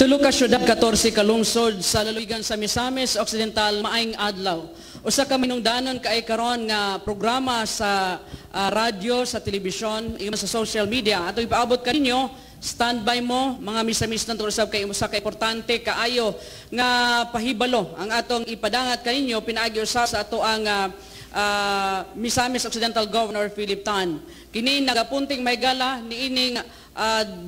Tulo ka syudad 14 ka lungsod sa lalawigan sa Misamis Occidental maayong adlaw. Usa ka minungdanon kaay karon nga programa sa radyo, sa telebisyon, sa social media. Ato ipaabot kaninyo, standby mo mga Misamis nang usab kay usa ka importante kaayo nga pahibalo ang atong ipadangat kaninyo pinaagi usa sa ato ang Misamis Occidental Governor Philip Tan. Kini nagapunting may gala niining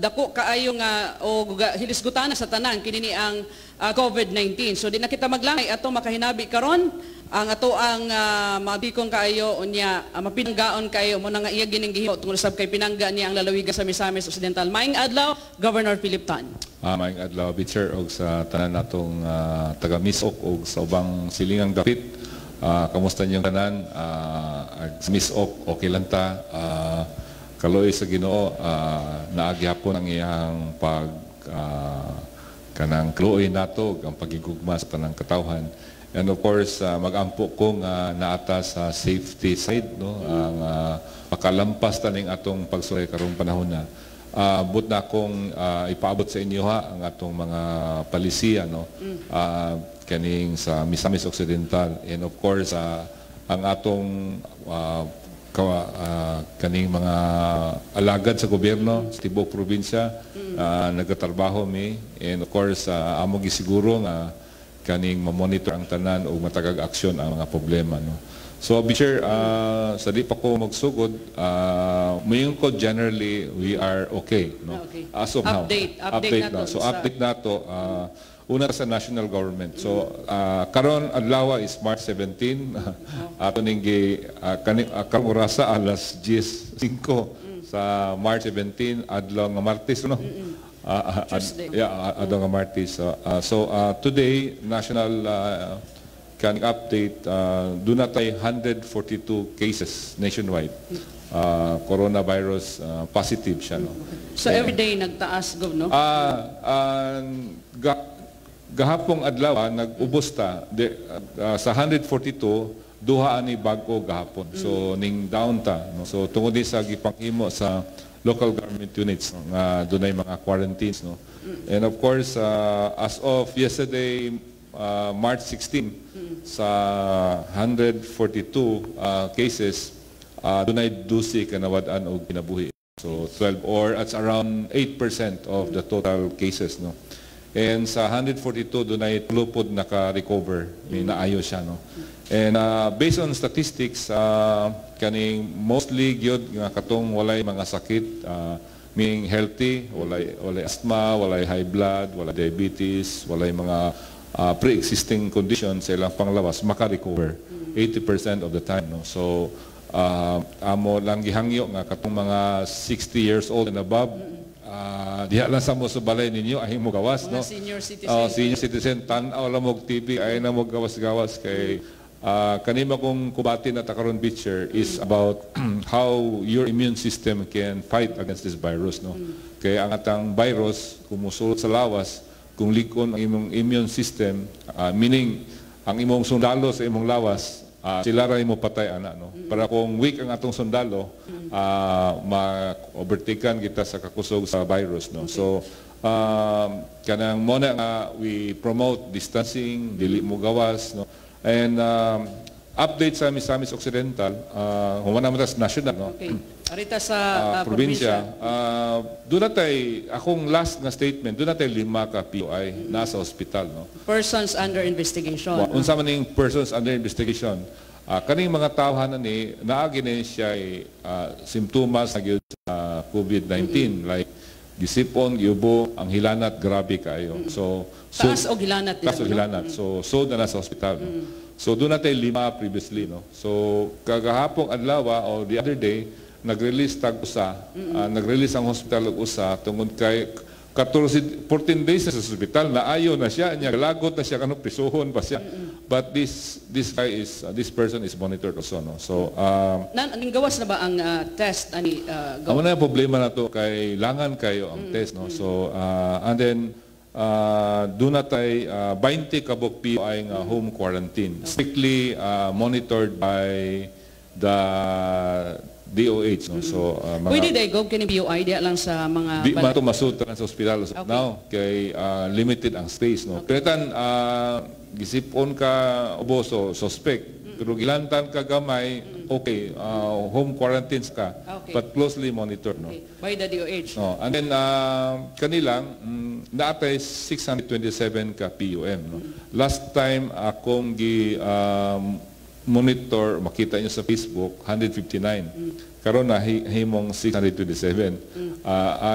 dako kaayo nga o hilisgutan sa tanan kini ni ang COVID-19. So di na kita maglangay ato makahinabi karon ang ato ang mabikong kaayo unya mapinanggaon kayo mo nga iya gining gihimo tungod sab kay pinangga niya ang lalawigan sa Misamis Occidental. Maayong adlaw, Governor Philip Tan. Maayong adlaw, Bitcher, og sa tanan natong taga-Misok og sa ubang silingang dapit. Kamusta niyong tanan? Sa Misok, okay lang ta. Kaloy sa Ginoo, naagyapon ang iyang kanang kloy nato, ang pagigugma sa tanang katawhan. And of course, mag-ampo ko nga naata sa safety side, no? Ang makalampas taning atong pagsulay karong panahon na. But na akong ipaabot sa inyo ha, ang atong mga palisiya, no? Kaning sa Misamis Occidental. And of course, ang atong kaning mga alagad sa gobyerno sa tibok probinsya nagatrabaho mi, and of course amo gisiguro nga kaning ma-monitor ang tanan o matagag aksyon ang mga problema, no. So Bitcher, sa di pa ko magsugod, mayong ko generally we are okay, no. Okay. As of now, update na. So update nato una sa national government. So karon adlaw is March 17. Ato ning karong orasa alas 10:05 sa March 17 adlaw nga Martes, no. Adlaw nga Martes. So today national can update do na tay 142 cases nationwide. Coronavirus positive siya, no. So every day nagtaas, Governor? Gahapong adlaw nag-ubos ta sa 142 duha ani bag-o gahapon. So ning down ta, no? So tungod din sa gipanghimo sa local government units nga dunay mga quarantines, no. And of course as of yesterday March 16 sa 142 cases dunay 12 ka nawad-an og kinabuhi. So 12 or it's around 8% of the total cases, no. And sa 142 doon ay tulupod naka-recover, may naayo siya, no. And based on statistics, kaning mostly gyud nga katong walay mga sakit, meaning healthy, walay asthma, walay high blood, walay diabetes, walay mga pre-existing conditions sa ilang panglawas, maka-recover 80% of the time, no. So amo lang gihangyo nga katong mga 60 years old and above, diha lang sa mo sa balay ninyo ay mo gawas, no. Senior citizen. Senior citizen, tan-aw lang mo TV ay na mo gawas-gawas kay kanima kong kubati na takaron, Bitcher, is about how your immune system can fight against this virus, no. Kaya ang atang virus kumusulot sa lawas, kung likon ang imong immune system, meaning ang imong sundalo sa imong lawas, sila rin mo patay, ana, no. Para kung weak ang atong sundalo, ma-overtaken kita sa kakusog sa virus, no. Okay. So kanang muna nga we promote distancing, dili mo gawas, no. And update sa Misamis Occidental, humana mo tas national, no. Okay. Arita sa probinsya. Doon natay akong last na statement, doon natay 5 ka POI nasa hospital, no. Persons under investigation. Unsa man ning persons under investigation. Kaning mga tawhanan ni naagi ni siya simptomas na gyud sa COVID-19, like gisipon, giubo, ang hilanat grabe kayo. So taas og hilanat. Taas og hilanat. So na sa hospital, no? So doon natay 5 previously, no. So kagahapong adlaw o the other day nag-release tag usa, nag-release ang hospital og usa tungod kay 14 days na sa hospital, naayo na siya, niya lagot na siya, kanong prisuhon pa siya. But this person is monitored also, no. So aning gawas na ba ang test ani amo na problema na to kay langan kayo ang test, no. So and then do na tay 20 kabok POI nga home quarantine, strictly monitored by the DOH, no? So Pwede day go kini PUI diya lang sa mga di man to masutan sa ospital so Okay. now kay limited ang space, no. Petan gisipon ka oboso suspect pero gilantan ka gamay okay, home quarantines ka Okay. but closely monitor, no. Okay. By the DOH. No, and then kanilang naatay 627 ka PUM, no. Last time akong gi monitor, makita niyo sa Facebook 159. Karon na himong 627.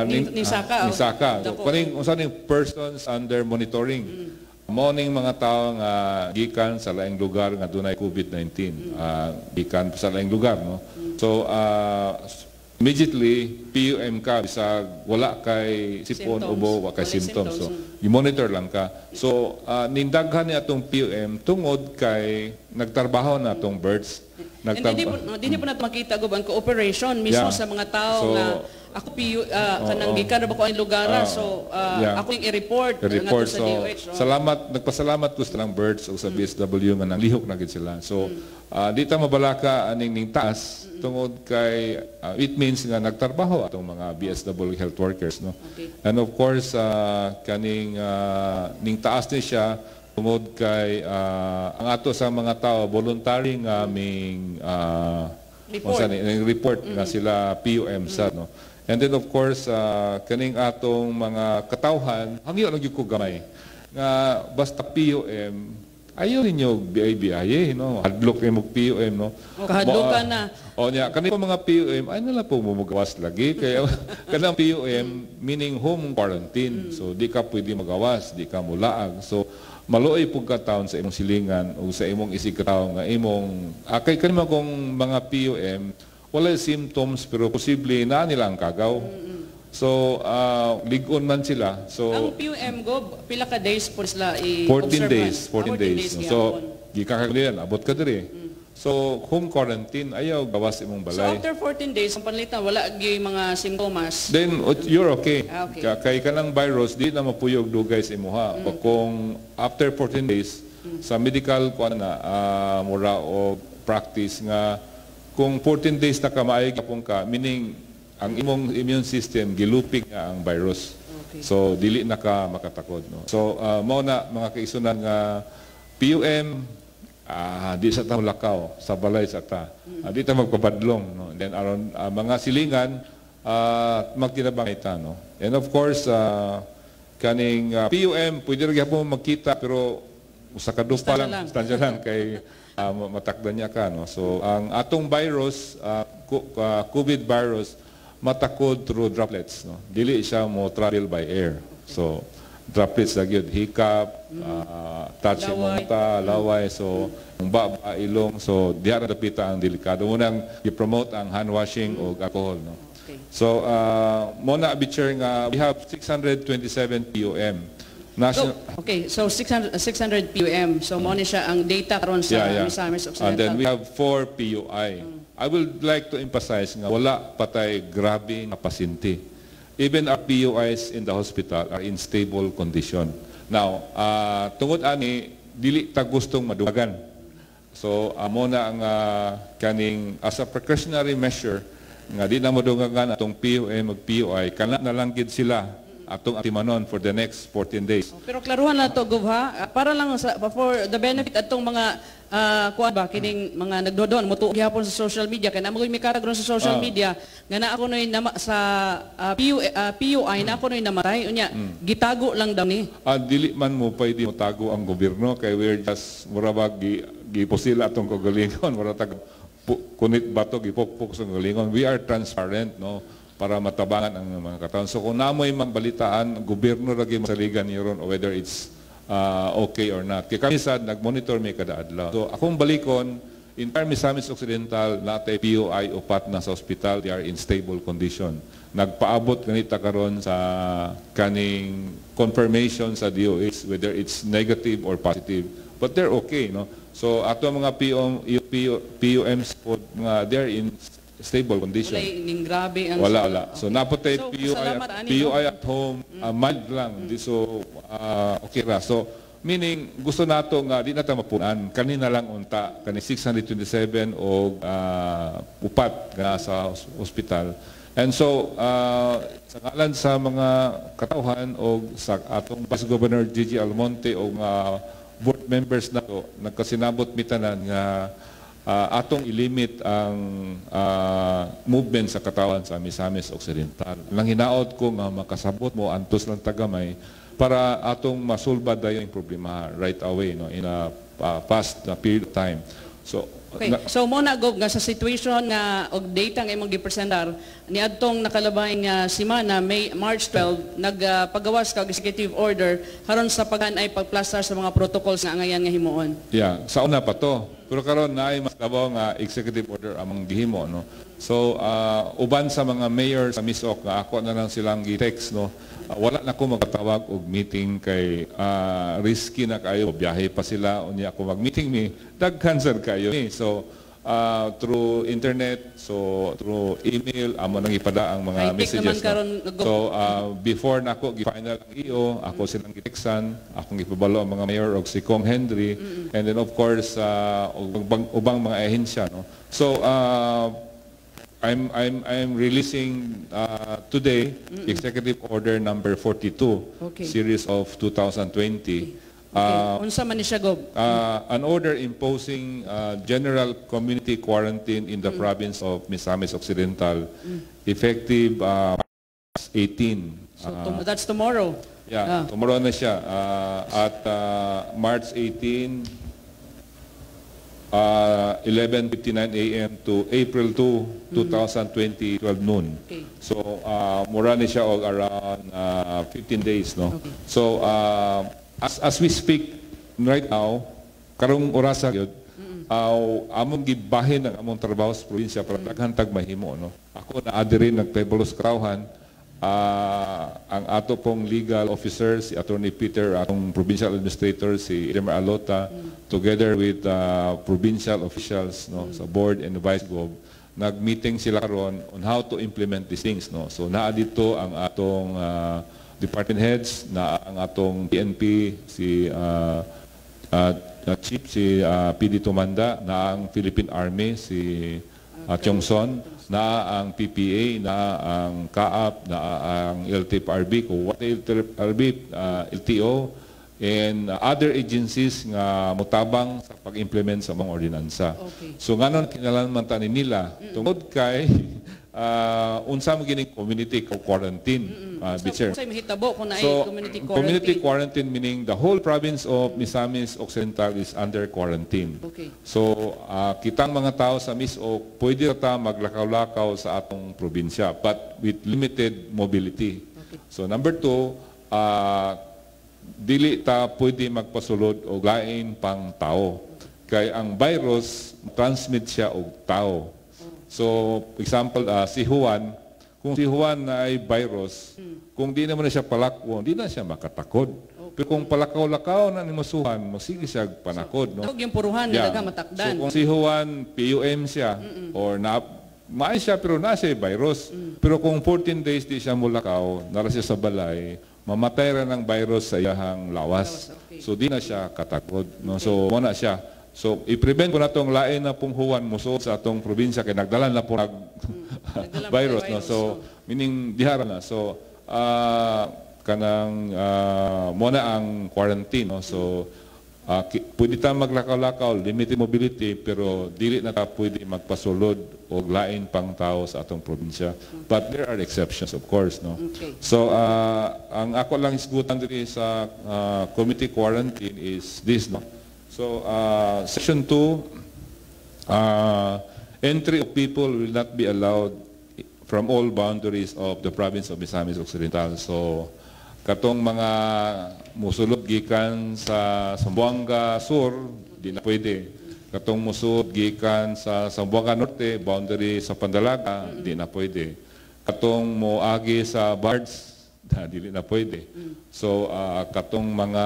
Ni Saka, Ni Saka. So, Dako. kaning unsa ning persons under monitoring. Mao ning mga tawo nga gikan sa laing lugar nga dunay COVID-19. Gikan sa laing lugar, no. So immediately PUM ka bisag wala kay sipon Symptoms. ubo wa kay Wala symptoms. So symptoms. i-monitor lang ka. So nindaghan ni atong PUM tungod kay nagtrabaho na atong birds. And hindi po natin makita gub ang cooperation mismo Yeah. sa mga tao So, nga ako kanang gikan ra ba ko ang lugar so yeah. ako yung i-report report. sa So, DOH. No? nagpasalamat ko sa lang birds o sa BSW nga nanglihok na gid sila. So, di ta mabalaka aning ning taas tungod kay it means nga nagtrabaho atong mga BSW health workers, no. Okay. And of course, kaning ning taas ni siya tungod kay ang ato sa mga tao voluntary nga aming report nga sila PUM sa, no. And then of course kaning atong mga katawhan hangyo lang gyud ko gamay nga basta PUM ayaw ninyo biyahe, no. Hadlok kay mo PUM, no. Kahadlok ka na. O niya kani mga PUM ay nala po mumagawas lagi kaya kanang PUM meaning home quarantine. So di ka pwede magawas, di ka mulaag. So maluoy pug ka taon sa imong silingan o sa imong isig ka tawo nga imong kay kanimo kung mga PUM wala symptoms pero posible na nila ang kagaw. So ligon man sila. So Ang PUM go pila ka days po sila 14 days, 14 days. No? So gihapon. gikakagalian abot ka diri. So home quarantine ayaw gawas imong So balay. after 14 days ang panlitan wala gi mga simptomas. Then you're okay. Okay. Kay kanang virus di na mapuyog dugay sa imuha. Kung after 14 days sa medical kuan na mura o practice nga kung 14 days na ka maayog gyapon ka meaning ang imong immune system gilupig nga ang virus. Okay. So dili na ka makatakod, no. So mao na mga kaisunan nga PUM di sa ta lakaw sa balay sa ta. Di ta magpabadlong, no. And then aron mga silingan magtinabangay ta, no. And of course kaning PUM pwede ra gyapon magkita pero usa ka dupa lang, stansya lang kay matakdan niya ka, no. So ang atong virus COVID virus matakod through droplets, no. Dili siya mo travel by air. So droplets na gyud hikap, touch sa mata, laway, so ang baba, ilong, so diha ra dapita ang delikado. Munang i-promote ang hand washing o alcohol, no. Okay. So mo na abiture nga we have 627 PUM. National Okay, so 600 PUM. So mo ni siya ang data karon sa Misamis Occidental. And then we have 4 PUI. I would like to emphasize nga wala patay grabe nga pasyente. Even our PUIs in the hospital are in stable condition. Now, tungod ani dili ta gustong madugagan. So amo na ang kaning as a precautionary measure nga di na madugagan atong PUM ug PUI kana na lang gid sila atong atimanon for the next 14 days. Pero klaruhan na to Gov, ha? Para lang for the benefit atong mga kuan ba kining mga nagdodon motuog gihapon sa social media kay namoy mi karagron sa social media nga na ako noy sa PUI na ako noy namatay unya gitago lang daw ni. Dili man mo pwede mo tago ang gobyerno kay we're just murabag giposila atong kagalingon mura tag kunit bato gipokpok sa kagalingon. We are transparent, no, para matabangan ang mga katawan. So kung namoy magbalitaan gobyerno ra gyud masaligan niron or whether it's okay or not. Kaya kami sad nag-monitor may kada adlaw. So akong balikon in Misamis Occidental natay PUI upat na sa hospital, they are in stable condition. Nagpaabot ganita karon sa kaning confirmation sa DOH whether it's negative or positive, but they're okay, no. So ato mga PUMs po nga they're in stable condition. Wala ning grabe ang Wala. So naputay So, PUI salamat, ani, PUI no? at home mild lang. So okay ra. So Meaning, gusto nato nga, di natin mapunan. Kanina lang unta, kani 627 o upat nga sa ospital. And so, sa ngalan sa mga katauhan o sa atong Vice Governor Gigi Almonte o mga board members na to, nagkasinabot mitanan nga atong ilimit ang movement sa katawan sa Misamis Occidental. Nang hinaot ko nga makasabot mo antos lang tagamay para atong masulbad dayon yung problema right away, no, in a fast period of time. So, okay. So muna Gob nga sa situation nga og data nga imong gipresentar niadtong nakalabay nga semana March 12 nagpagawas kag executive order haron sa paghan ay pagplastar sa mga protocols nga angayan nga himuon. Yeah, sa una pa to. Pero karon naay mas labaw nga executive order among gihimo, no. So uban sa mga mayor sa MISOC nga ako na lang silang gi-text, no. Wala na ko magtawag og meeting kay risky na kayo, biyahe pa sila unya ako mag-meeting mi daghan sad kayo ni. So through internet, so through email amo nang ipada ang mga messages, no? So before na ako gi-final ang iyo, ako silang gi-textan, akong gipabalo ang mga mayor og si Kong Henry, and then of course ubang mga ahensya, no. So I'm releasing today Executive Order number 42, okay, series of 2020. Unsa man ni siya Gob? An order imposing general community quarantine in the province of Misamis Occidental, effective March 18. So that's tomorrow. Yeah, tomorrow na siya. At March 18, 11:59 a.m. to April 2, 2020, 12 noon. Okay. So, mura ni siya og around 15 days, no? Okay. So, as we speak right now, karong orasa gyud, among gibahin ang among trabaho sa probinsya para daghan tag mahimo, no? Ako na adiri nagpabolos krauhan. Ang ato pong legal officer, si Attorney Peter, atong provincial administrator, si Irma Alota, together with provincial officials, no, sa board and the vice gov, nag-meeting sila karon on how to implement these things, no. So naa dito ang atong department heads, na ang atong PNP, si Chief, si PD Tumanda, na ang Philippine Army, si Chongson, na ang PPA, na ang CAAP, na ang LTFRB, LTO, and other agencies nga mutabang sa pag-implement sa mga ordinansa. Okay. So nganon kinahanglan ta nila tungod kay unsa mo gining community quarantine, Bitcher. So mahitabo kung naay So, community quarantine meaning the whole province of Misamis Occidental is under quarantine. Okay. So, kitang mga tao sa MISOC, pwede ta maglakaw-lakaw sa atong probinsya, but with limited mobility. Okay. So, number 2, dili ta pwede magpasulod og lain pang tao. Kay ang virus, transmit siya og tao. So, example, si Juan, kung si Juan na ay virus, kung di naman na siya palakwon, di na siya makatakod. Okay. Pero kung palakaw-lakaw na ni Masuhan, masige siya panakod. No? Tawag yung puruhan, Yeah. nalaga matakdan. So kung si Juan, PUM siya, or maay siya pero na siya virus. Pero kung 14 days di siya mulakaw, nara siya sa balay, mamatay rin ng virus sa iyahang lawas. Okay. So di na siya katakod. No? So wala siya. So i-prevent ko na itong lain na pong Juan muso sa atong probinsya kaya nagdalan na po virus. No? So meaning dihara na. So kanang muna ang quarantine. No? So pwede tayo maglakaw-lakaw, limited mobility, pero dili na ta pwede magpasulod o lain pang tao sa atong probinsya. But there are exceptions, of course. No? Okay. So ang ako lang isgutan diri sa community quarantine is this. No? So Section 2, entry of people will not be allowed from all boundaries of the province of Misamis Occidental. So katong mga musulod gikan sa Zamboanga Sur, di na pwede. Katong musulod gikan sa Zamboanga Norte, boundary sa Pandalaga, di na pwede. Katong moagi sa Bards, dili na pwede. So katong mga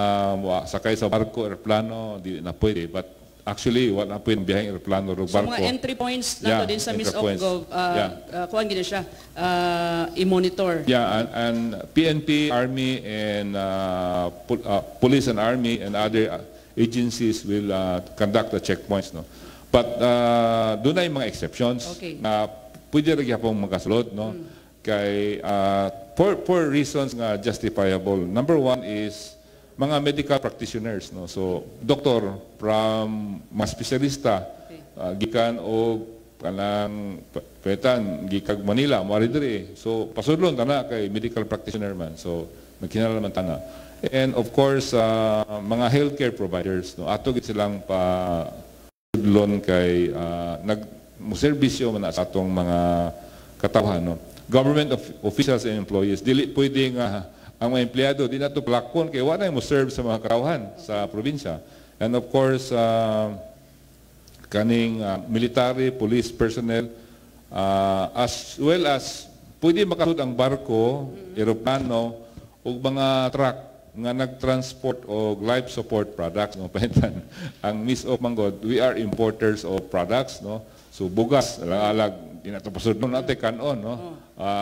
sakay sa barko, aeroplano, dili na pwede. But Actually, wala po yung biyaheng aeroplano o So barko. mga entry points na to din sa entry Miss points. Gov, Yeah. kuhaan gina siya, i-monitor. Yeah, and PNP, Army, and Police and Army and other agencies will conduct the checkpoints. No? But doon ay mga exceptions Okay. na pwede rin pong magkasulod. No? Kay, for reasons nga justifiable. Number one is mga medical practitioners. No? So, doktor from mga espesyalista, gikan o kanang petan gikag Manila mari diri, so pasudlon tana kay medical practitioner man, so nagkinahanglan man tana. And of course mga healthcare providers, no, ato gid silang pa sudlon kay nag serbisyo man sa atong mga katawhan, no. Government officials and employees dili pwede nga ang mga empleyado di nato plakon kay wala mo serve sa mga katawhan sa probinsya. And of course kaning military, police personnel, as well as pwede makasud ang barko, eroplano, o mga truck nga nag-transport o life support products. No? Pahintan, ang Miss of Manggod, we are importers of products. No? So bugas, alag, di nato pasud nun natin kanon, no?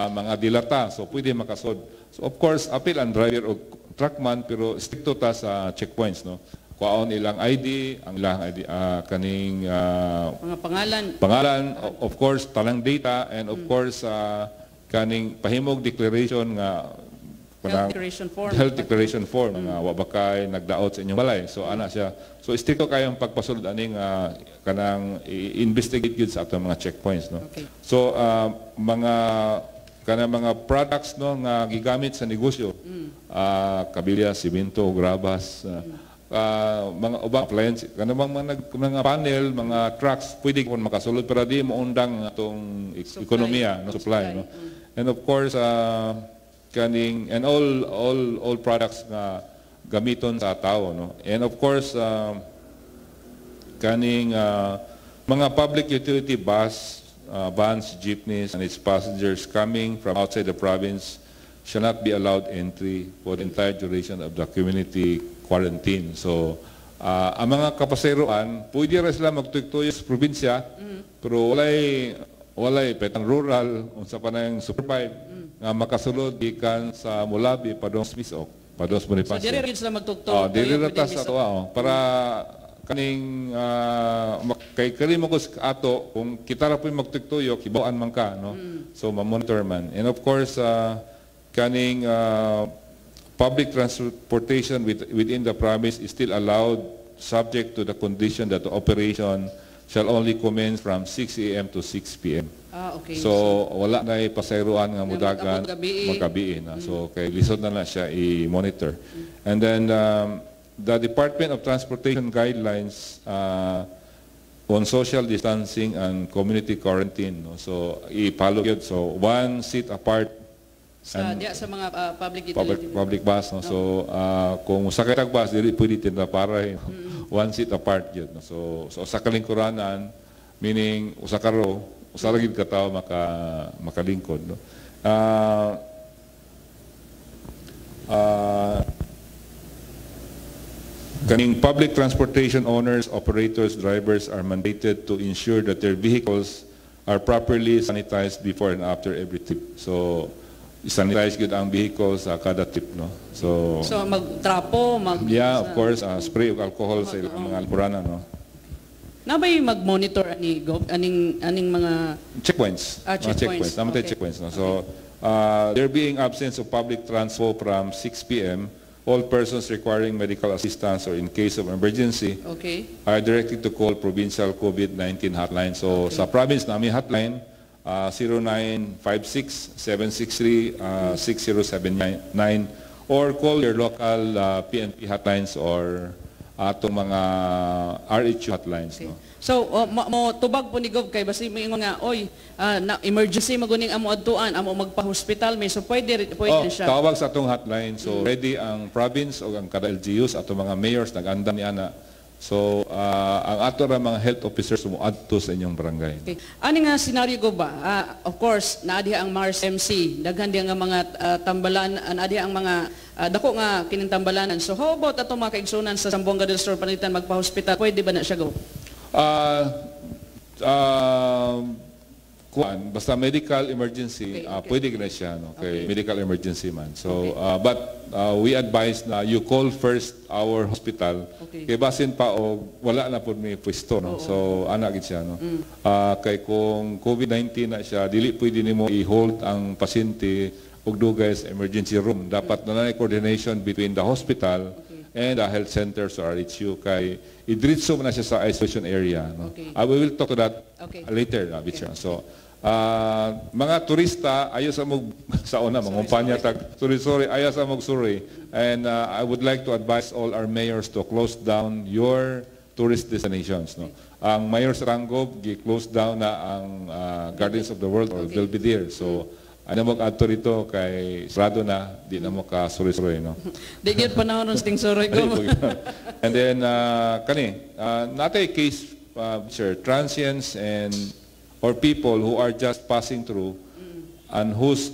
Mga dilata, so pwede makasud. So of course, apil ang driver o truckman, pero stricto ta sa checkpoints. No? Kuaon ilang ID, ang ilang ID, kaning Mga pangalan, of course, talang data, and of course, kaning pahimog declaration nga health declaration form nga wabakay nagdaot sa inyong balay. So ana siya. So stricto kayong pagpasulod aning kanang investigate gid sa atong mga checkpoints, no. Okay. So mga products, no, nga gigamit sa negosyo, kabilya, simento, grabas, mga ubang appliance, kanang mga panel, mga trucks, pwede ko makasulod para di mo undang atong ekonomiya, no, supply, no. And of course, kaning and all products nga gamiton sa tao, no. And of course, kaning mga public utility bus, vans, jeepneys, and its passengers coming from outside the province shall not be allowed entry for the entire duration of the community quarantine. So, ang mga kapaseroan, pwede rin sila magtuyok-tuyok sa probinsya, pero walay petang rural, unsa pa na yung superpipe, nga makasulod gikan sa Mulabi, padong Smisok, padong Bonifacio. So dire rin sila magtuktok. Dire rin ta sa tuwa, para kaning kay kali mo ko ato kung kita ra po'y magtuyok, ibawaan man ka, no. So ma-monitor man. And of course, kaning public transportation within the province is still allowed, subject to the condition that the operation shall only commence from 6 a.m. to 6 p.m. Okay. So wala na pasayroan nga mudagan maggabi na. So kay lisod na siya i-monitor. And then the Department of Transportation guidelines on social distancing and community quarantine, no? So i-follow yun. So 1 seat apart sa mga public bus, no? So kung sakay tag bus dili pwede tinda para 1 seat apart yun, no? So sa kalingkuranan, meaning usa ka row, usa ra gid ka tawo makalingkod, no? Kaning public transportation owners, operators, drivers are mandated to ensure that their vehicles are properly sanitized before and after every trip. So sanitize gud ang vehicle sa kada trip, no. So magtrapo, yeah, of course, spray of alcohol sa mga alpurana, no. Nabay mag-monitor aning mga checkpoints. Checkpoints. Namatay checkpoints, no. So there being absence of public transport from 6 p.m., all persons requiring medical assistance or in case of emergency are directed to call provincial COVID-19 hotline. So sa province namin hotline 0956-763-6079 or call your local PNP hotlines or atong mga RHU hotlines. No? So, mo tubag po ni Gov kay basi mo ingon nga, oy, na emergency maguning amo adtuan, amo magpa-hospital may, so pwede siya. Tawag sa atong hotline. So ready ang province o ang kada LGUs atong mga mayors nag-andam ni ana. So ang ato ra mga health officers mo adto sa inyong barangay. Okay. Ani nga senaryo go ba? Of course, naadi ang Mars MC, daghan diha nga mga tambalan, naadi ang mga dako nga kinintambalanan. So how about ato mga kaigsunan sa Zamboanga del Sur panitan magpa-hospital? Pwede ba na siya go? Basta medical emergency, pwede na siya, no? Medical emergency man. So, but we advise na you call first our hospital. Kay basin pa o wala na po may pwesto, no? So, ana gid siya, no? Kay kung COVID-19 na siya, dili pwede nimo i-hold ang pasyente og dugay sa emergency room. Dapat na coordination between the hospital and the health centers or RHU kay idritso na siya sa isolation area, no? We will talk to that later, So, mga turista, ayaw sa sa una, mangumpanya tag, sorry, ayaw sa suri. And I would like to advise all our mayors to close down your tourist destinations, no? Ang Mayor Saranggob, gi-close down na ang Gardens of the World or Belvedere. So, ano mo ka-ato rito kay sarado na, di na mo ka-suri-suri, no? Di gyud panahon ng suri ko. And then, natay case, sir, transients and or people who are just passing through and whose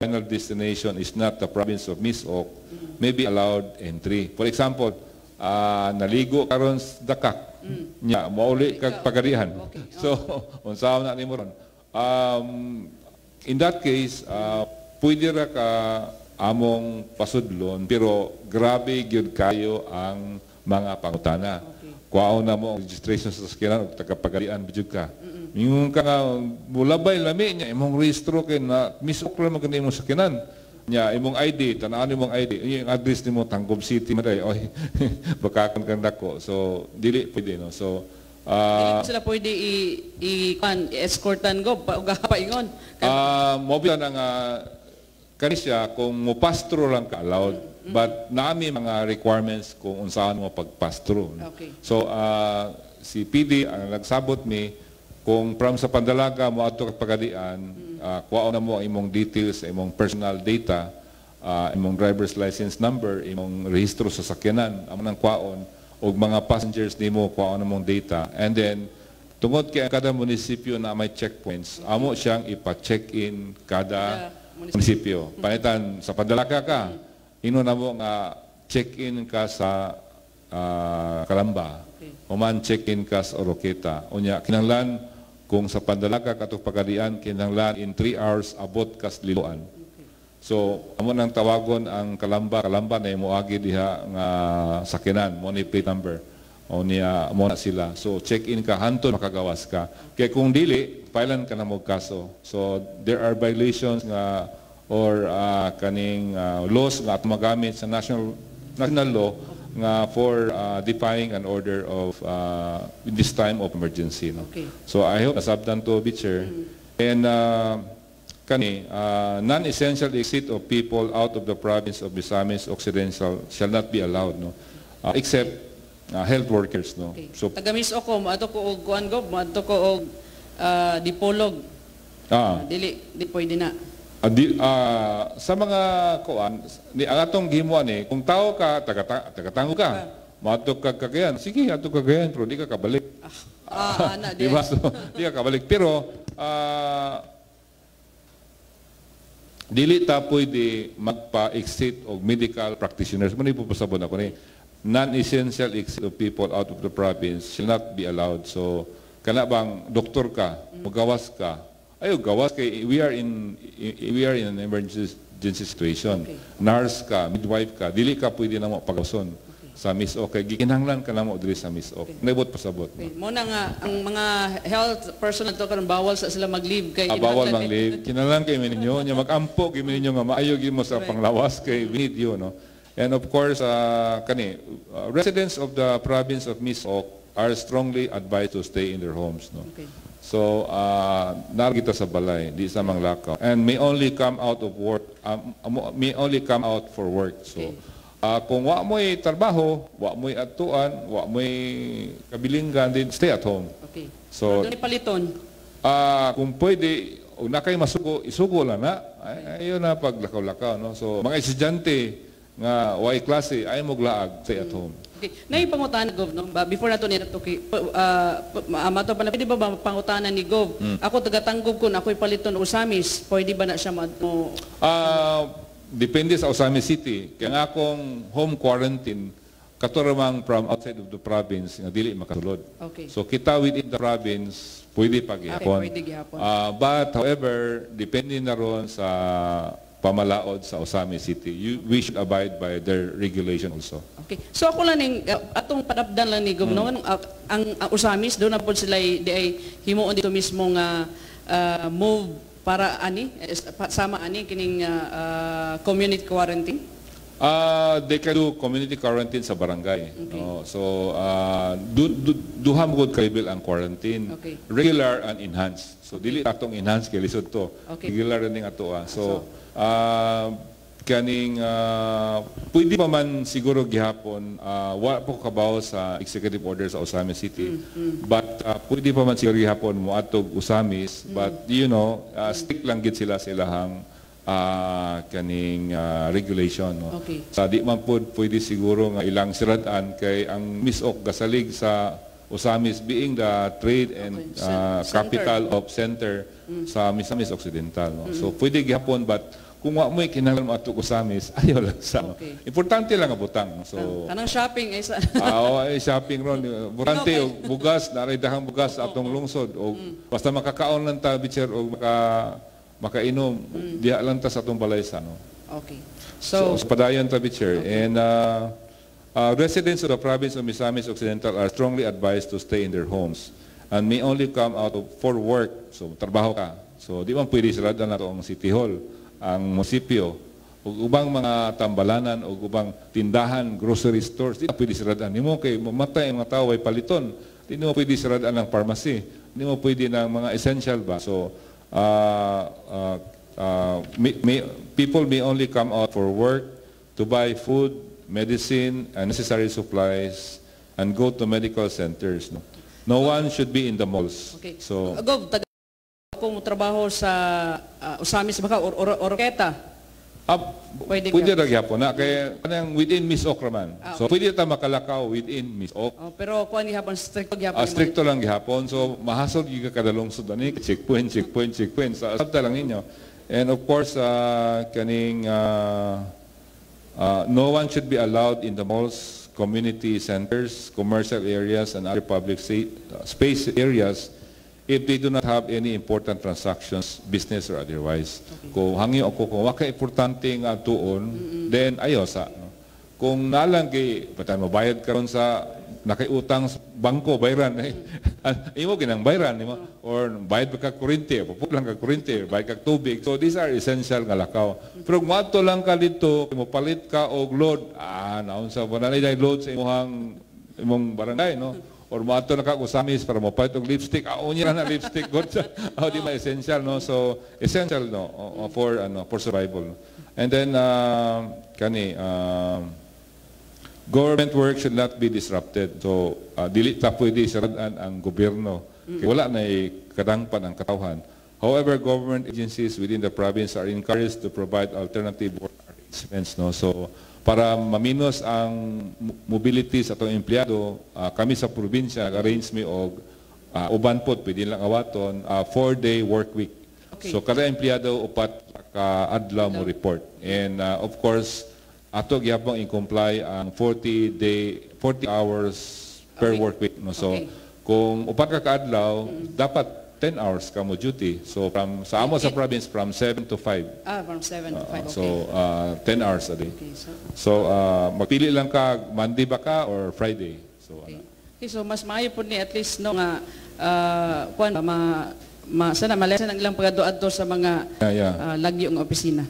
final destination is not the province of Misaok may be allowed entry. For example, naligo karon sa Dakak, nya mauli kag pagarihan. So, unsaon na nimo ron? In that case, pwede ra ka among pasudlon pero grabe gyud kayo ang mga pangutana. Kuaon na mo ang registration sa sakyanan ug tagapagarian bidyug ka. Yung ka nga, mulabay lami niya, imong registro kay na misok lang maganda imong sakyanan. Niya, imong ID, tanaan imong ID, yung address nimo Tanggob City, maday, oy, baka kang ko. So, dili pwede, no? So, dili sila pwede i-escortan go, paingon. Mobile na nga, kanisya, kung mupastro lang ka allowed, but nami mga requirements kung unsahan mo pagpastro. No? So, si PD, ang nagsabot mi, kung from sa Pandalaga mo ato kag pagadian, kuha na mo ang imong details, imong personal data, imong driver's license number, imong rehistro sa sakyanan, amo nang kuhaon og mga passengers nimo kuhaon na mong data. And then tungod kay kada munisipyo na may checkpoints, amo siyang ipa-check-in kada munisipyo. Panitan sa Pandalaga ka, ino na mo nga check-in ka sa Calamba. Human check-in ka sa Oroqueta. Unya kinahanglan kung sa Pandalaga katong pagadian kinahanglan in 3 hours abot kas Liloan. So amo nang tawagon ang Calamba na moagi diha nga sakyanan mo ni plate number o niya mo na sila. So check-in ka hantud makagawas ka. Kay kung dili filean ka na mo kaso. So there are violations nga or kaning laws nga ato magamit sa national law nga for defying an order of in this time of emergency. No? So I hope nasabtan to, Bitcher. And non-essential exit of people out of the province of Misamis Occidental shall not be allowed, no? Except health workers. No? So, tagamis ako, maato ko og kuan go, maato ko og dipolog. Dili pwede na. Sa mga kuan, ang atong gimuan kung tao ka, tagatango ka, matok ka kagayan, sige, ato kagayan, pero di ka kabalik. Diba? So, di ka kabalik. Pero, dili ta pwede magpa-exit o medical practitioners. Muna ipupasabon ako ni, non-essential exit of people out of the province shall not be allowed. So, kana bang doktor ka, magawas ka, ayo gawas kay we are in an emergency situation. Nurse ka, midwife ka, dili ka pwede na mo pagawason sa Misaok kay gikinahanglan ka na mo diri sa Misaok. Naibot pasabot. Mo na nga ang mga health personnel to karon bawal sa sila mag-leave kay bawal mag-leave. Kinahanglan kay ninyo nya mag-ampo kay ninyo nga maayo gyud mo sa panglawas kay we need you, no. And of course residents of the province of Misaok are strongly advised to stay in their homes, no. So, nargita sa balay, di sa manglakaw. And may only come out of work, may only come out for work. So, kung wa mo'y trabaho, wa mo'y atuan, wa mo'y kabilinggan, then stay at home. So, paliton. Kung pwede, kung na kayo masuko, isuko lang na. Ayun na paglakaw-lakaw. No? So, mga estudyante nga way klase, ay moglaag, stay at home. Naipangutan Gov, no? Before nato ni mato pa na pwede ba pangutanan ni Gov? Ako taga-Tanggob kun ako'y paliton Usamis, pwede ba na siya depende sa Osamis City. Kaya nga akong home quarantine, katuramang from outside of the province nga dili makasulod. Okay. So kita within the province, pwede paghihapon. Okay, pwede gihapon. But however, depende na ron sa pamalaod sa Osamis City. We should abide by their regulation also. Okay. So ako lang ning atong padabdan lang ni Gobernador ang Osamis do na pod sila di ay himuon dito mismo nga move para sama kining community quarantine. They can do community quarantine sa barangay. Okay. So, duha mo gud ka-level ang quarantine. Okay. Regular and enhanced. So, dili atong enhanced kay lisod to. Okay. Regular rin ato. So, kaning pwede pa man siguro gihapon wala po kabaw sa executive order sa Osamis City. But pwede pa man siguro gihapon mo atog Osamis. But you know, stick lang gid sila sa ilahang kaning regulation, no. Okay. Sa di man pud pwede siguro nga ilang siradan kay ang misok gasalig sa Osamis being the trade and capital of center sa Misamis Occidental, no. So pwede gihapon, but kung wa mo'y kinahanglan mo ato Osamis, ayaw lang sa. Okay. Importante lang ang butang. So Kanang shopping ay sa shopping ron. Importante og bugas, naray dahang bugas sa atong lungsod og basta makakaon lang ta bitcher og makainom, diha lang ta sa atong balay sa, no. Okay. So padayon ta bitcher. And residents of the province of Misamis Occidental are strongly advised to stay in their homes and may only come out for work. So trabaho ka. So di man pwede siradan nato ang City Hall, ang munisipyo, ug ubang mga tambalanan ug ubang tindahan, grocery stores, di pwede siradan. Nimo kay mamatay ang mga tawo ay paliton. Di mo pwede siradan ang pharmacy. Di mo pwede ng mga essential ba. So people may only come out for work, to buy food, medicine, and necessary supplies, and go to medical centers. No one should be in the malls. Okay. So, Gov, kung trabaho sa Osamis baka Oroqueta. pwede ra gyapon na kay kanang within Miss Okraman. So pwede ta makalakaw within Miss Ok. Pero kuan gihapon stricto gihapon. Stricto lang gihapon. So mahasol gyud ka kada lungsod ani checkpoint. Sa sabta lang ninyo. And of course kaning no one should be allowed in the malls, community centers, commercial areas, and other public space areas if they do not have any important transactions, business or otherwise. Okay. Kung hangyo ako kung waka importante nga tuon, then ayo sa. No? Kung nalang kay batan mo bayad karon sa nakiutang sa bangko bayran imo ginang bayran nimo or bayad ka kuryente, pupulang ka kuryente, bayad ka tubig. So these are essential nga lakaw. Pero kung mato lang ka dito, mo palit ka og load, naon sa banalay load sa imong barangay, no? Or mato na ka Osamis para mapalit og lipstick, niya na lipstick good sa di ma essential, no. So essential, no, for survival. And then government work should not be disrupted. So dili ta pwede siradan ang gobyerno kay wala na kadangpan ang katawhan. However, government agencies within the province are encouraged to provide alternative work arrangements, no. So para maminos ang mobility sa atong empleyado, kami sa probinsya arrange mi og uban pod pwede lang awaton 4-day work week. Okay. So kada empleyado upat ka adlaw mo report. And of course ato gyapon i-comply ang 40 hours per work week, no. So kung upat ka adlaw dapat 10 hours ka mo duty. So sa amo sa province from 7 to 5. From 7 to 5. So 10 hours a day. Okay, so magpili lang ka Monday ba ka or Friday. So okay, so mas maayo po ni at least no nga kuan sana malesan ang ilang pagado-adto sa mga lagyo ng opisina.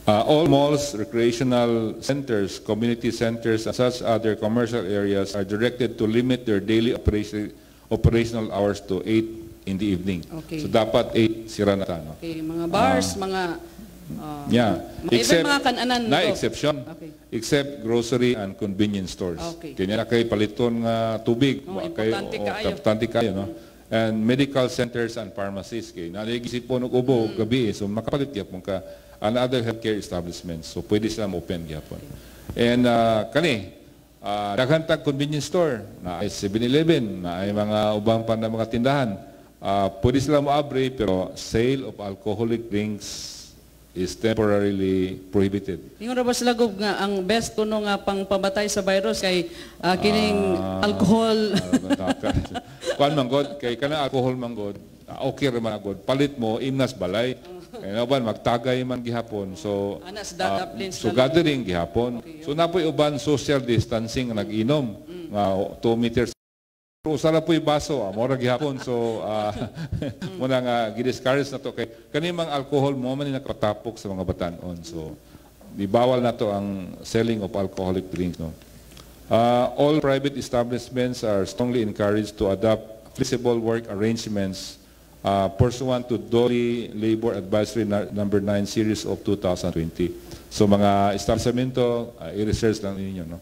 All malls, recreational centers, community centers, and such other commercial areas are directed to limit their daily operational hours to 8 in the evening. Okay. So dapat 8 sira na ta, no? Okay, mga bars, mga except mga kananan na exception. Okay. Except grocery and convenience stores. Okay. Kanya na kay paliton nga tubig, importante kayo, no? And medical centers and pharmacies kay nagigisipon og ubo gabi, so makapalit gyapon ka and other healthcare establishments. So pwede sila open gyapon. And daghan tag convenience store, na ay 7-Eleven, na ay mga ubang pa na mga tindahan. Pwede sila moabre pero sale of alcoholic drinks is temporarily prohibited. Ingon ra ba sila Gob nga ang best kuno nga pangpabatay sa virus kay kining alcohol. Kuan man god kay kana alcohol man god, okay ra man god. Palit mo imnas balay. Kay naban magtagay man gihapon. So so gathering gihapon. Okay. So napoy uban social distancing nga nag-inom nga 2 meters. Usa na po'y baso, mora gihapon. So, muna nga, gidiscourage na to. Kay kanimang alcohol mo man nakatapok sa mga batanon. So, ibawal na to ang selling of alcoholic drinks. No? All private establishments are strongly encouraged to adopt flexible work arrangements pursuant to DOLE Labor Advisory number 9 series of 2020. So, mga establishmento, i-research lang ninyo. No?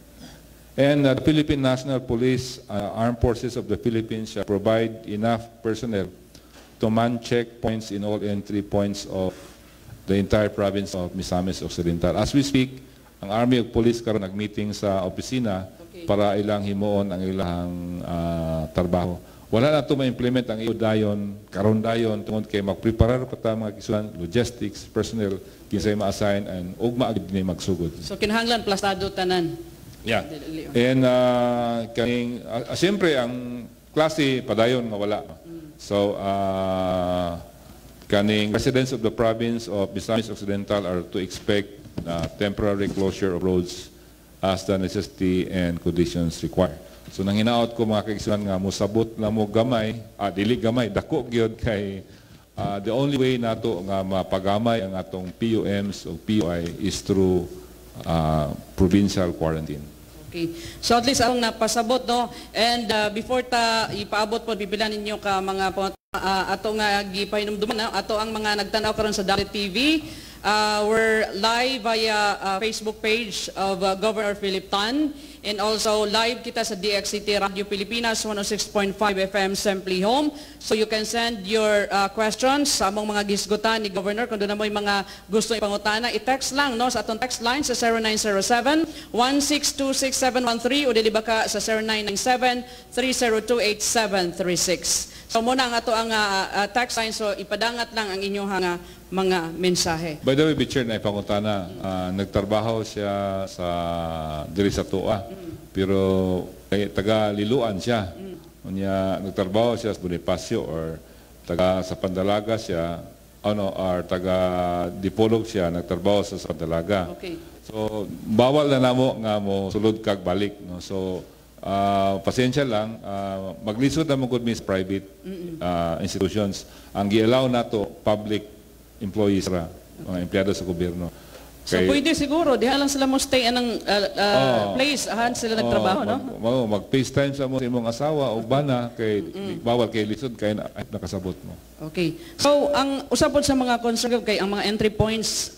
And the Philippine National Police, Armed Forces of the Philippines shall provide enough personnel to man checkpoints in all entry points of the entire province of Misamis Occidental. As we speak, ang Army of Police karon nag-meeting sa opisina para ilang himuon ang ilang trabaho. Wala na ito ma-implement ang iyo dayon, karon dayon, tungod kay magpreparar pa ta mga kisuan, logistics, personnel, kinsay ma-assign, and ugma agad ni magsugod. So kinahanglan plastado tanan. Yeah. And siyempre, ang klase padayon nga wala. So, kaning residents of the province of Misamis Occidental are to expect temporary closure of roads as the necessity and conditions require. So, nanginaot ko mga kaigsunan nga musabot na mo gamay, dili gamay, dako gyud kay the only way nato nga mapagamay ang atong PUMs o PUI is through provincial quarantine. Okay. So at least akong napasabot, no? And before ta ipaabot po, bibilan ninyo ka mga ato nga gipahinumduman, ato ang mga nagtanaw karon sa Dalit TV. We're live via Facebook page of Governor Philip Tan, and also live kita sa DXCT Radio Pilipinas 106.5 FM Simply Home. So you can send your questions sa among mga gisgutan ni Governor. Kung doon na mo yung mga gusto ipangutana, i-text lang, no, sa atong text line sa 0907-1626713 o diliba ka sa 0997-3028736. So muna ang ato ang text line, so ipadangat lang ang inyong mga mensahe. By the way, Bichair, na ipangutana, nagtrabaho siya sa diri sa Tua, pero taga-Liluan siya. Nagtrabaho siya sa Bonifacio or taga sa Pandalaga siya, or taga-Dipolog siya, nagtrabaho sa Pandalaga. Okay. So, bawal na namo nga mo sulod kag balik. No? So, pasensya lang, maglisod na mo sa private institutions. Ang gi-allow nato public employees ra, mga empleyado sa gobyerno. So pwede siguro, diha lang sila mo stay anang place, ahan sila nagtrabaho, no? Mag-FaceTime sa mo sa imong asawa o bana, kay bawal kay lisod, kay nakasabot mo. Okay. So ang usapon sa mga concern kay ang mga entry points,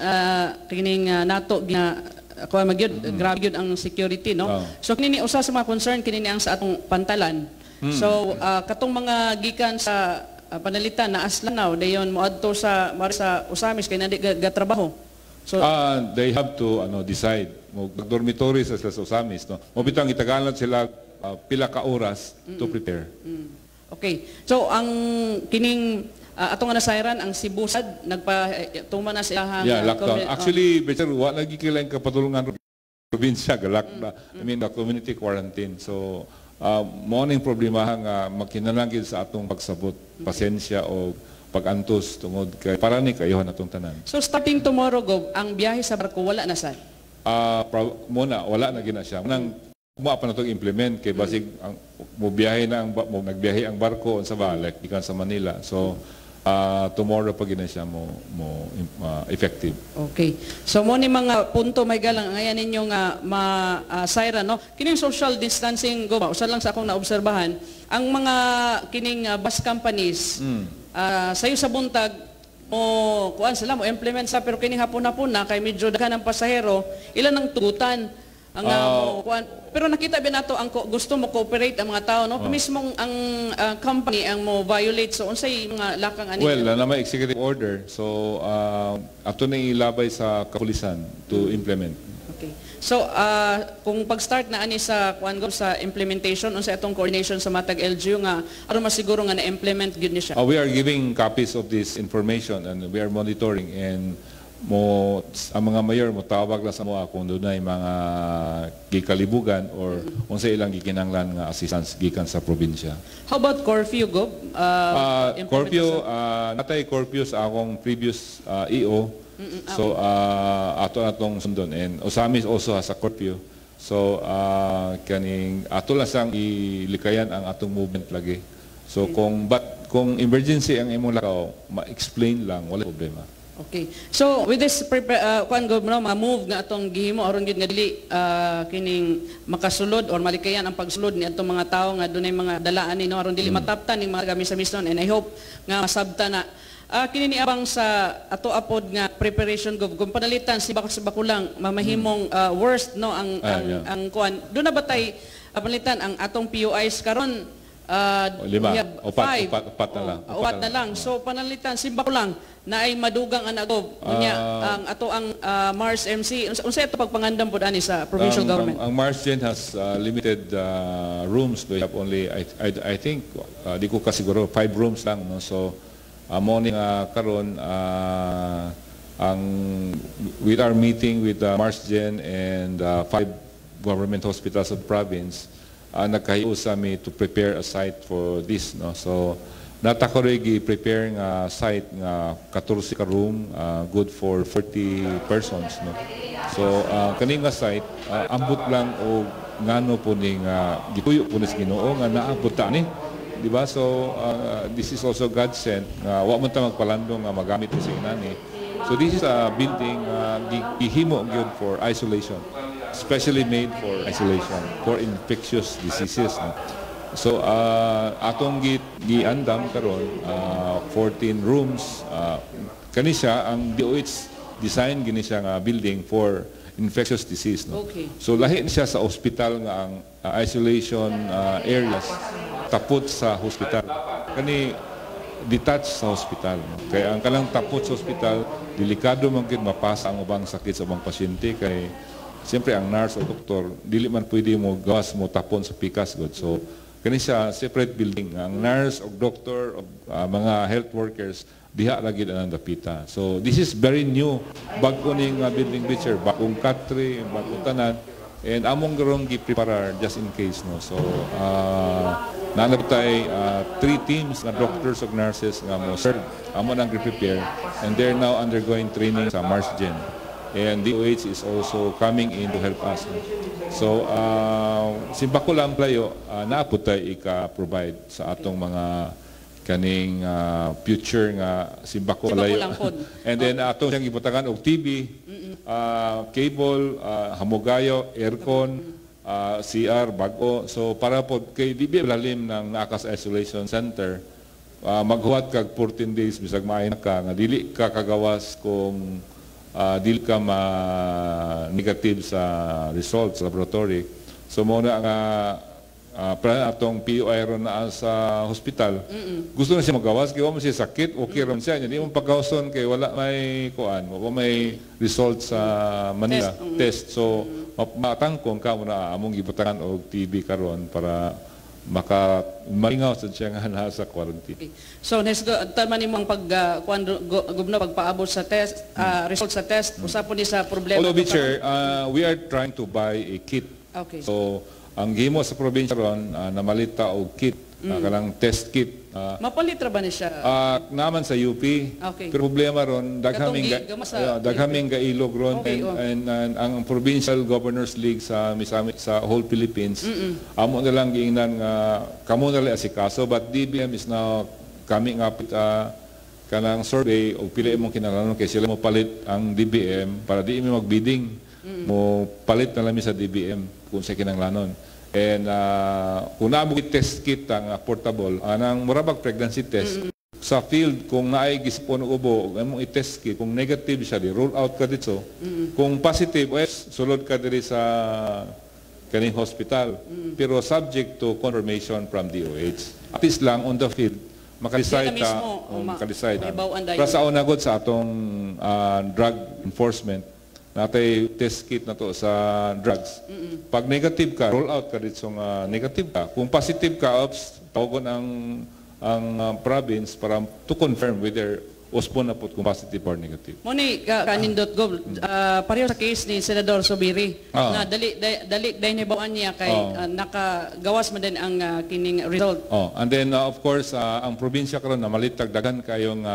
kining nato ako grabe yun ang security, no? So kinini usa sa mga concern kinini ang sa atong pantalan. So katong mga gikan sa panalitan na Aslanaw dayon moadto sa Usamis kay nadi gatrabaho. So they have to decide mo dormitory sa Usamis, no. Mo bitang itagalan sila pila ka oras to prepare. Okay. So ang kining atong nasayran ang Cebu sad nagpatuman na sa lockdown. Actually, better wa lagi kilaing kapatulungan probinsya galak na. I mean the community quarantine. So morning problema nga makinalangin sa atong pagsabot, pasensya o pag-antos tungod kay para ni kayo natong tanan. So starting tomorrow, Gob, ang biyahe sa barko wala na sad? Muna wala na gina siya. Nang pa na itong implement kay basig nagbiyahe ang barko sa balik gikan sa Manila. So tomorrow pa gina siya mo effective. Okay. So mo ni mga punto may galang ngayon ninyo nga ma-sayra, no? Kining social distancing, Gob, usa lang sa akong naobserbahan, ang mga kining bus companies sayo sa buntag mo kuan sila mo implement sa, pero kining hapon-hapon na kay medyo daghan ang pasahero, ilan ang tugutan ang kuan. Pero nakita ba nato ang gusto mo cooperate ang mga tao, no? Mismong ang company ang mo violate, so unsay mga lakang ani? Well, na may executive order, so ato na ilabay sa kapulisan to implement. Okay. So kung pag-start na ani sa kuan sa implementation unsa atong coordination sa matag LGU nga aron masiguro nga na-implement gyud ni siya? We are giving copies of this information and we are monitoring, and ang mga mayor mo tawag lang sa mga kung doon ay mga gikalibugan or unsa ilang gikinanglan nga assistance gikan sa probinsya. How about curfew, Gob? Curfew, natay curfew sa akong previous EO. So ato natong sundon and Osamis also has a curfew. So kaning ato lang sang ilikayan ang atong movement lagi. So kung emergency ang imong lakaw, ma-explain lang wala problema. Okay. So with this kuan Gob no, ma-move nga atong gihimo aron gyud nga dili kining makasulod or malikayan ang pagsulod ni atong mga tawo nga dunay mga dalaan ni no aron dili mataptan ning mga gamisamis and I hope nga masabta na kini ni abang sa ato apod nga preparation Gob kung panalitan si bakulang mamahimong worst no ang kuan do na batay panalitan ang atong PUIs karon upat na lang. Upat na lang. So panalitan simba ko lang na ay madugang anagob unya ang ato ang Mars MC unsa ito pagpangandam pud ani sa provincial government. Ang Mars Gen has limited rooms. They have only I think di ko kasiguro 5 rooms lang no. So morning karon with our meeting with Mars Gen and 5 government hospitals of the province nagkahiyo sa mi to prepare a site for this no. So natakoregi prepare nga site nga 14 ka room good for 40 persons no. So kani nga site ambot lang o ngano po ning gituyo po ni Ginoo nga naabot ta ni di ba? So this is also God sent wa man ta magpalandong nga magamit sa inani. So this is a building gihimo gyud for isolation, especially made for isolation for infectious diseases no? So atong giandam karon 14 rooms kani siya ang DOH design gini siya nga building for infectious disease no. Okay. So lahi siya sa ospital nga ang isolation areas tapot sa hospital kani detached sa hospital no? Kaya ang kalang tapot sa hospital delikado man gid mapasa ang ubang sakit sa ubang pasyente kay siyempre ang nurse o doktor dili man pwede mo gawas mo tapon sa pikas god. So kani siya separate building ang nurse o doktor o mga health workers diha lagi ang dapita. So this is very new bag-o ning building picture bagong katri bagong tanan and among garong gi-prepare just in case no. So nanabtay 3 teams na doctors ug nurses nga mo serve amo nang prepare and they're now undergoing training sa Mars Gen and DOH is also coming in to help us. So simbako lang playo naapod tay ika-provide sa atong mga kaning future nga simbako layo. And then atong siyang ibutangan og TV, cable, hamogayo, aircon, CR, bag-o. So para po kay di lalim ng Nakas Isolation Center, maghuwat kag 14 days bisag maayo ka nga dili ka kagawas kung dili ka negative sa results sa laboratory. So mo na nga atong PUI ron na sa hospital. Gusto na siya magawas kay wala siya sakit, okay ron siya. Hindi mo pagkawson kay wala may kuan, wala may result sa Manila test. So matangkong ka mo na among gibutangan og TB karon para malingaw sa siya nga nasa quarantine. Okay. So taman nimo ang gubno pagpaabot sa test result sa test usapon ni sa problema. Although Chair, we are trying to buy a kit. Okay. So ang gimo sa probinsya ron namalita og kit kanang test kit. Mapalit ra ba ni siya? Naman sa UP. Okay. Pero problema ron daghaming gailog ron okay, and ang Provincial Governors League sa whole Philippines amo na lang giingnan nga kamo na lang asikaso but DBM is now coming up with kanang survey og pila imong kinahanglan kay sila mo palit ang DBM para di mi magbidding mo palit na lang sa DBM kung sa kinahanglanon. And kung naamo test kit ang portable anang murabag pregnancy test sa field kung naay gisipon og ubo among i-test kit kung negative siya di roll out ka dito kung positive sulod ka diri sa kaning hospital pero subject to confirmation from DOH at least lang on the field makadecide ka makadecide para sa una gud sa atong drug enforcement natay test kit na to sa drugs. Pag negative ka, roll out ka dito nga negative ka. Kung positive ka, tawagon ang province para to confirm whether postpone na po kung positive or negative. Muni kanindot go pareho sa case ni Senador Subiri na dali hinibawaan niya kay nakagawas man din ang kining result. And then of course ang probinsya karon na malitagdagan kayong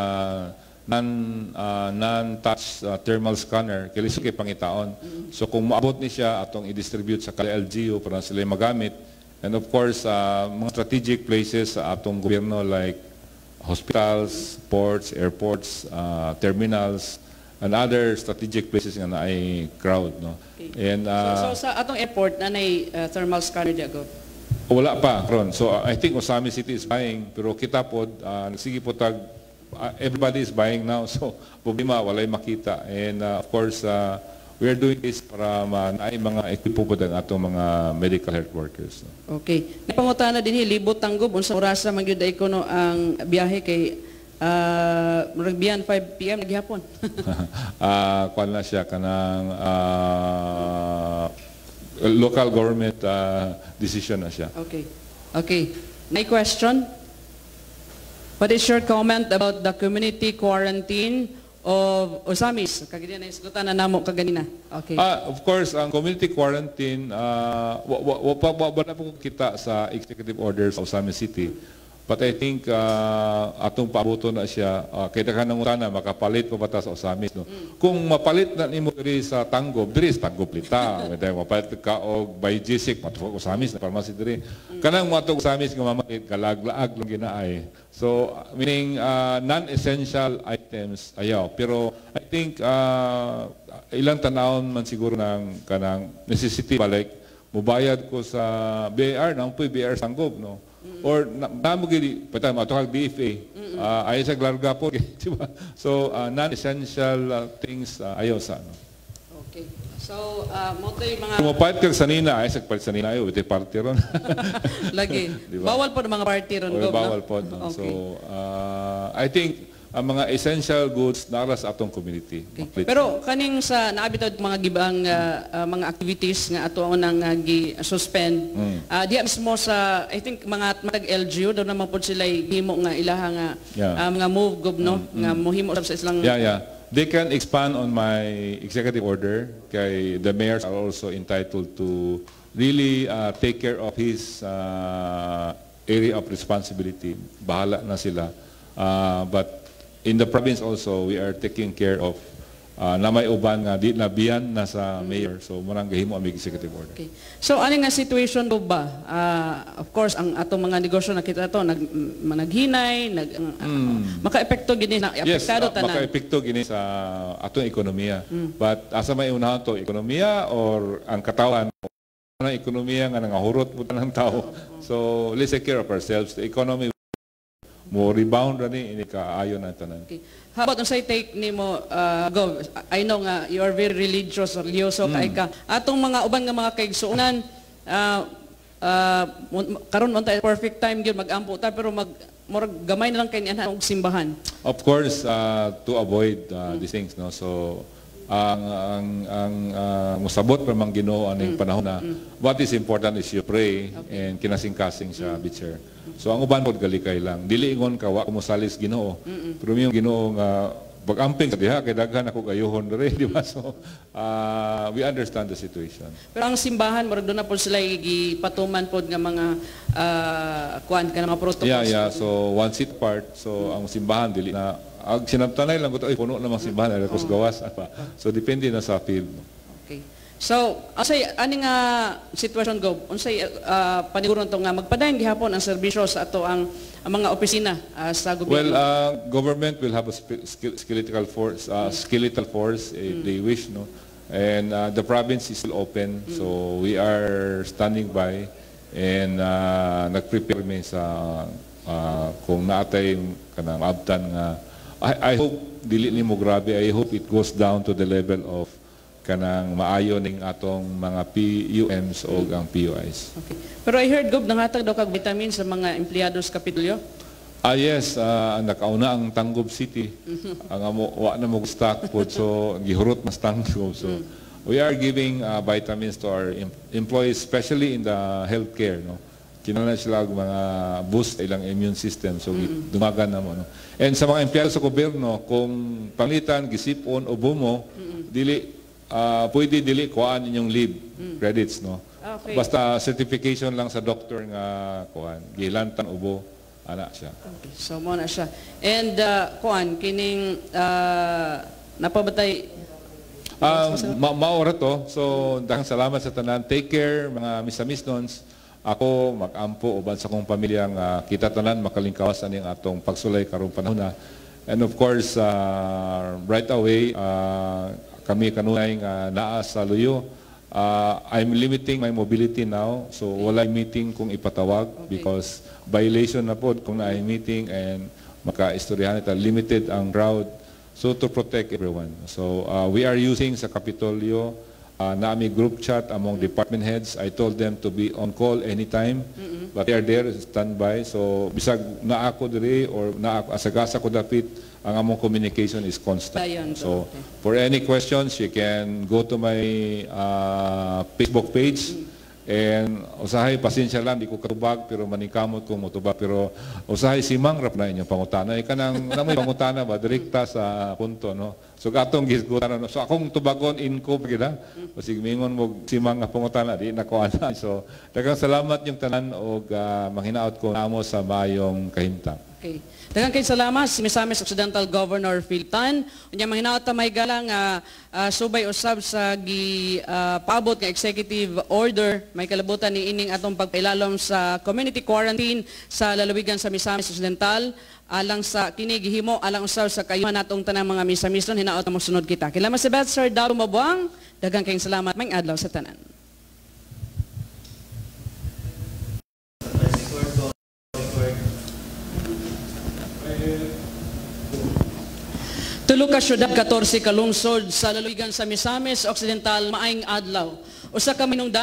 non-touch thermal scanner kay lisod kay pangitaon. So kung maabot ni siya atong i-distribute sa LGU para sila magamit, and of course mga strategic places sa atong gobyerno like hospitals, ports, airports, terminals, and other strategic places nga na ay crowd, no. Okay. And so sa atong airport na nay thermal scanner diago. Wala pa karon. So I think Osami City is buying, pero kita pod sige po tag everybody is buying now. So problema walay makita. And of course we are doing this para naay mga equipo po ang atong mga medical health workers. No? Okay. Napangutana din libot tanggob unsa orasa man gyud ay kuno ang biyahe kay murag biyan 5 PM naghapon. Kuan na siya kanang local government decision na siya. Okay. Okay. My question. What is your comment about the community quarantine of Osamis? Kagina na isgutan na namo kaganina. Okay. Of course, ang community quarantine, wala po kita sa executive orders sa Osamis City. But I think atong paabuto na siya, kaya ka nang utana, makapalit pa bata sa Osamis. No? Kung mapalit na nimo diri sa Tanggop, diri sa Tanggop lita. Mapalit ka og by G6, matufok Osamis na pharmacy diri. Kanang matog Osamis nga mamalit, galaglaag lang ginaay. So, meaning non-essential items, ayaw. Pero I think ilang tanawon man siguro ng kanang necessity balik, mubayad ko sa BAR, nang po BAR Tanggop, no? Or namo gid patay matokag DFA ay sa larga po diba. So non-essential things ayaw sa ano. Okay. So mo tay mga Pumapait kag sanina ay sa sanina ayo iti party ron. Lagi. Diba? Bawal po ng mga party ron go. Bawal po. No? Okay. So I think ang mga essential goods nara sa atong community. Okay. Pero kaning sa naabitod mga gibang mga activities nga ato nang gi-suspend diya mismo sa I think mga matag LGU daw naman pod sila himo nga ilaha nga mga move gobno nga mohimo sa islang They can expand on my executive order kay the mayors are also entitled to really take care of his area of responsibility. Bahala na sila. But in the province also, we are taking care of na may uban nga di nabiyan na sa mayor. So murang gahimo ang executive order. Okay. So ano nga situation do ba? Of course ang atong mga negosyo nakita to naghinay, maka-epekto gini na apektado tanan. Maka-epekto gini sa atong ekonomiya. But asa may unahan to ekonomiya or ang katawan ng ekonomiya nga nangahurot puta ng tao. So let's take care of ourselves. The economy mo rebound rani ini kaayo na tanan. Okay. How about unsay take nimo go? I know nga you are very religious or religyoso kay ka. Atong mga uban nga mga kaigsuonan karon unta perfect time gyud mag-ampo ta pero murag gamay na lang kay niana og simbahan. Of course to avoid these things no. So ang musabot pa mang Ginoo aning panahon na what is important is you pray and kinasing-kasing sa bitcher. So ang uban pod galikay lang dili ingon ka wa ko mosalis Ginoo pero yung Ginoo nga pag-amping sa diha kay daghan ako gayuhon diri di ba. So we understand the situation. Pero ang simbahan murag do na pod sila gipatuman pod nga mga kuan ka mga protocols. So one seat apart. So ang simbahan dili na ag sinabtanay lang ko to puno namang simbahan ay kus gawas apa. So depende na sa field. Okay. So unsay ani nga sitwasyon go? Unsay paniguron to nga magpadayon gihapon ang serbisyo sa ato ang mga opisina sa gobyerno? Well, government will have a skeletal force if they wish no. And the province is still open. So we are standing by and nagprepare mi sa kung naatay kanang abtan nga I hope dili nimo grabe. I hope it goes down to the level of kanang maayo ning atong mga PUMs o ang PUIs. Okay. Pero I heard gob nangatag daw kag vitamin sa mga empleyado sa Kapitolyo. Yes, nakauna ang Tanggop City. Ang wa na mo stock po so gihurot mas Tanggop. So we are giving vitamins to our employees especially in the healthcare no. kinahanglan sila og mga boost ilang immune system so dumagan na mo no. And sa mga empleyado sa gobyerno kung panglitan gisipon o bumo dili pwede dili kuan inyong leave credits no. Okay. Basta certification lang sa doktor nga kuan gilantan ubo ana siya. Okay. So mo na siya. And kuan kining napabatay maora to. So daghang salamat sa tanan. Take care mga misa-misnons. Ako mag-ampo uban sa kong pamilya nga kita tanan makalingkawas aning atong pagsulay karong panahon na. And of course right away kami kanunay nga naa sa Luyo. I'm limiting my mobility now, so walay meeting kung ipatawag because violation na po kung naay meeting and maka-istoryahan ito. Limited ang crowd, so to protect everyone. So we are using sa Kapitolyo, naami group chat among department heads. I told them to be on call anytime, but they are there, standby. So bisag naa ako diri or asagasa ko dapit, ang among communication is constant. So for any questions, you can go to my Facebook page. And usahay, pasensya lang, di ko katubag, pero maningkamot ko motubag. Pero usahay, si Mang rap na inyong pangutana. Ika nang namoy pangutana ba, direkta sa punto, no? So gatong gisgutan, no? So akong tubagon, inko, pagkita. Pasig mingon mo si Mang nga pangutana, di nakuha. So daghang salamat yung tanan o manghinaot ko namo sa mayong kahimtang. Okay. Daghang kay salamat si Misamis Occidental Governor Phil Tan. Unya manghinaot ta may galang subay usab sa paabot nga executive order may kalabutan ni ining atong pagpailalom sa community quarantine sa lalawigan sa Misamis Occidental alang sa kini gihimo alang usab sa kayuhan natong tanang mga Misamison hinaot mo sunod kita. Kilama si Beth Sir Daru Mabuang. Daghang kay salamat may adlaw sa tanan. Tulo ka syudad 14 ka lungsod sa lalawigan sa Misamis Occidental maayong adlaw. Usa ka minungdan